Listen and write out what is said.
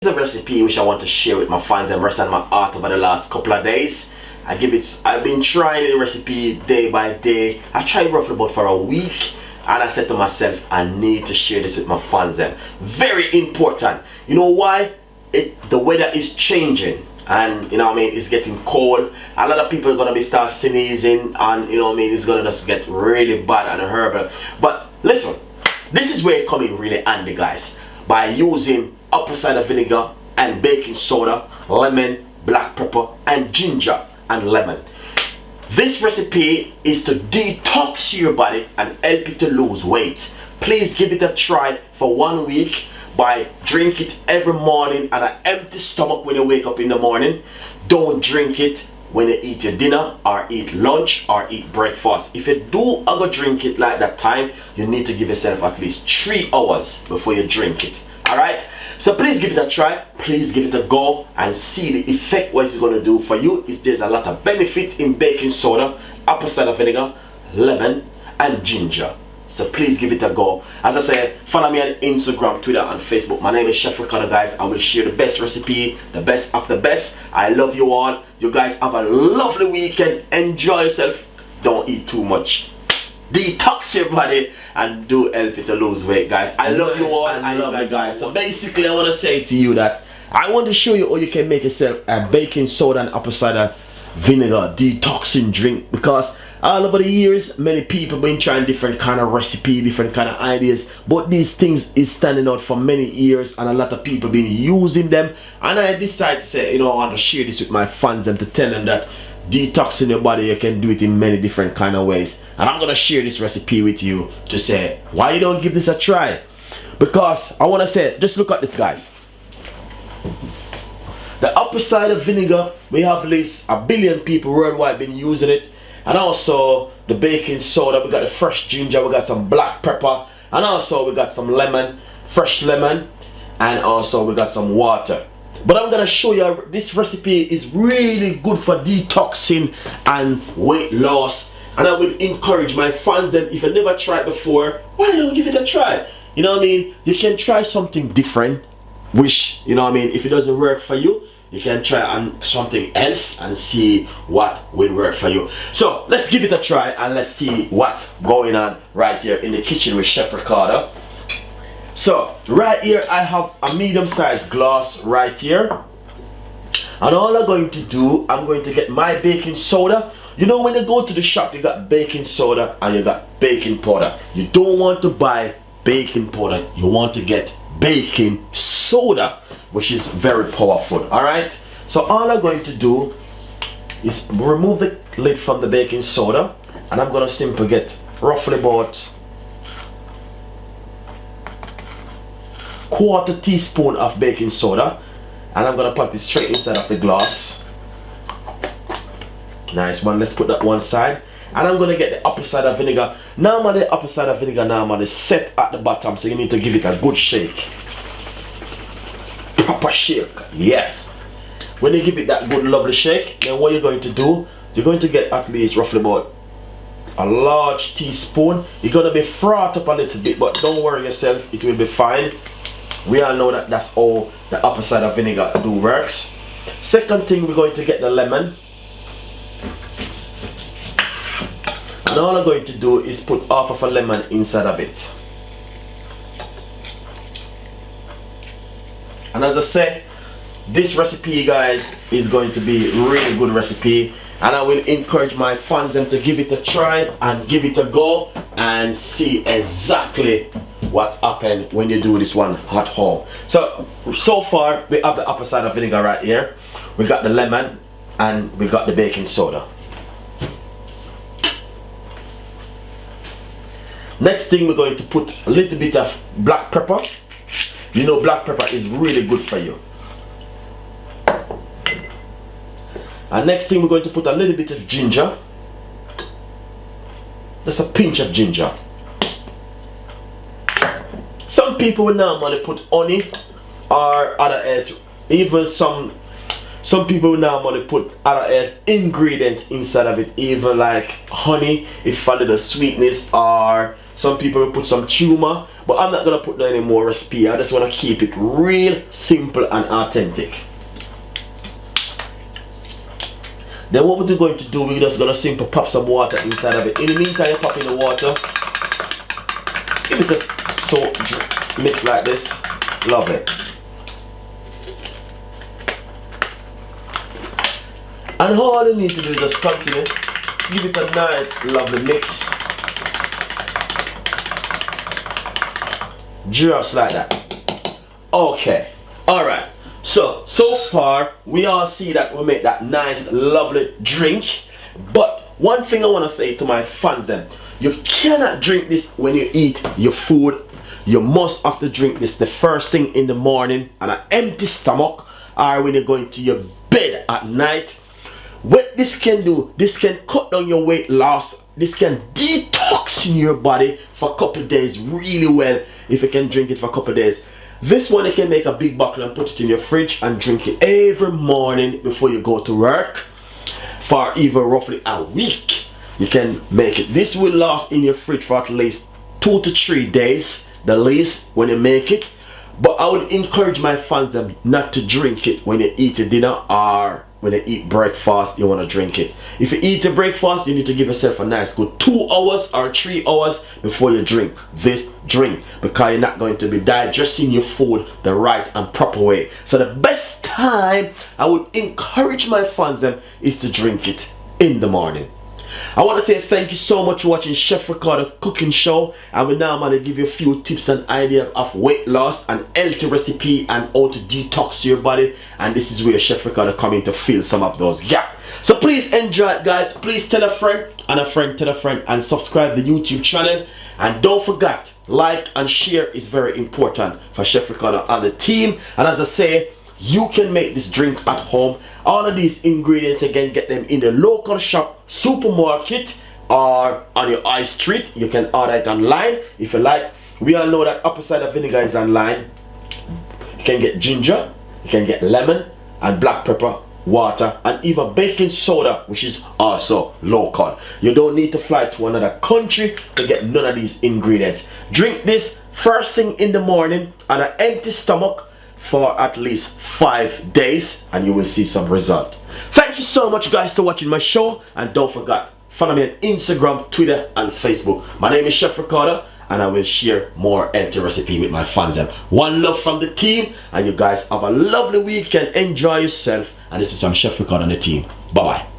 The recipe which I want to share with my fans and rest on my heart over the last couple of days. I've been trying the recipe day by day. I tried roughly about for a week, and I said to myself, I need to share this with my fans. Very important. You know why? The weather is changing, and you know what I mean, it's getting cold. A lot of people are gonna be start sneezing, and you know what I mean, it's gonna just get really bad and horrible. But listen, this is where it comes in really handy, guys. By using apple cider vinegar and baking soda, lemon, black pepper, and ginger and lemon. This recipe is to detox your body and help you to lose weight. Please give it a try for 1 week by drink it every morning on an empty stomach when you wake up in the morning. Don't drink it when you eat your dinner or eat lunch or eat breakfast. If you do ever drink it like that time, you need to give yourself at least 3 hours before you drink it. Alright? So please give it a try, please give it a go and see the effect what it's going to do for you. There's a lot of benefit in baking soda, apple cider vinegar, lemon and ginger. So please give it a go. As I said, follow me on Instagram, Twitter and Facebook. My name is Chef Ricardo, guys. I will share the best recipe, the best of the best. I love you all. You guys have a lovely weekend. Enjoy yourself. Don't eat too much. Detox your body and do help you to lose weight, guys. I love you all. I love you guys. So basically I want to say to you that I want to show you how you can make yourself a baking soda and apple cider vinegar detoxing drink, because all over the years many people been trying different kind of recipe, different kind of ideas, but these things is standing out for many years and a lot of people been using them, and I decided to say, you know, I want to share this with my fans and to tell them that detoxing your body, you can do it in many different kind of ways. And I'm gonna share this recipe with you to say why you don't give this a try. Because I want to say, just look at this, guys. The apple cider vinegar, we have at least 1 billion people worldwide been using it. And also the baking soda, we got the fresh ginger, we got some black pepper, and also we got some lemon, fresh lemon, and also we got some water. But I'm gonna show you this recipe is really good for detoxing and weight loss, and I will encourage my fans that if you never tried before, why don't give it a try? You know what I mean? You can try something different, which, you know what I mean, if it doesn't work for you, you can try on something else and see what will work for you. So let's give it a try and let's see what's going on right here in the kitchen with Chef Ricardo. So right here I have a medium-sized glass right here, and all I'm going to do, I'm going to get my baking soda. You know, when you go to the shop, you got baking soda and you got baking powder. You don't want to buy baking powder, you want to get baking soda, which is very powerful. Alright, so all I'm going to do is remove the lid from the baking soda, and I'm going to simply get roughly about 1/4 teaspoon of baking soda, and I'm gonna pop it straight inside of the glass. Nice one. Let's put that one side, and I'm gonna get the apple cider vinegar. Now the apple cider vinegar now is set at the bottom, so you need to give it a good shake. Proper shake. Yes. When you give it that good lovely shake, then what you're going to do, you're going to get at least roughly about a large teaspoon. You're gonna be frothed up a little bit, but don't worry yourself, it will be fine. We all know that that's all the apple cider vinegar do works. Second thing, we're going to get the lemon, and all I'm going to do is put half of a lemon inside of it. And as I said, this recipe, guys, is going to be a really good recipe, and I will encourage my fans them to give it a try and give it a go and see exactly what happened when you do this one at home. So far we have the apple cider vinegar right here, we got the lemon, and we got the baking soda. Next thing, we're going to put a little bit of black pepper. You know, black pepper is really good for you. And next thing, we're going to put a little bit of ginger. Just a pinch of ginger. Some people will normally put honey or other as even some people will normally put other as ingredients inside of it, even like honey if for a little sweetness, or Some people will put some tumor, but I'm not gonna put any more recipe. I just wanna keep it real simple and authentic. Then what we're going to do, we're just gonna simply pop some water inside of it. In the meantime, you pop in the water. Give it a salt mix like this. Lovely. And all you need to do is just continue. Give it a nice, lovely mix. Just like that. Okay. Alright. So far, we all see that we make that nice, lovely drink. But one thing I want to say to my fans then, you cannot drink this when you eat your food. You must have to drink this the first thing in the morning on an empty stomach, or when you're going to your bed at night. What this can do, this can cut down your weight loss. This can detox in your body for a couple of days really well if you can drink it for a couple of days. This one you can make a big bottle and put it in your fridge and drink it every morning before you go to work for even roughly a week. You can make it. This will last in your fridge for at least 2 to 3 days, the least, when you make it. But I would encourage my fans not to drink it when you eat a dinner or when you eat breakfast. You want to drink it. If you eat a breakfast, you need to give yourself a nice good 2 hours or 3 hours before you drink this drink, because you're not going to be digesting your food the right and proper way. So the best time I would encourage my fans is to drink it in the morning. I want to say thank you so much for watching Chef Ricardo cooking show. I will now going to give you a few tips and ideas of weight loss and healthy recipe and how to detox your body. And this is where Chef Ricardo come in to fill some of those gaps. So please enjoy it, guys. Please tell a friend and a friend tell a friend, and subscribe the YouTube channel. And don't forget, like and share is very important for Chef Ricardo and the team. And as I say, you can make this drink at home. All of these ingredients, again, get them in the local shop, supermarket, or on your high street. You can order it online if you like. We all know that apple cider vinegar is online. You can get ginger, you can get lemon and black pepper, water, and even baking soda, which is also local. You don't need to fly to another country to get none of these ingredients. Drink this first thing in the morning on an empty stomach for at least 5 days, and you will see some result. Thank you so much, guys, for watching my show, and don't forget, follow me on Instagram, Twitter, and Facebook. My name is Chef Ricardo, and I will share more healthy recipe with my fans. One love from the team, and you guys have a lovely weekend. Enjoy yourself, and this is from Chef Ricardo and the team. Bye bye.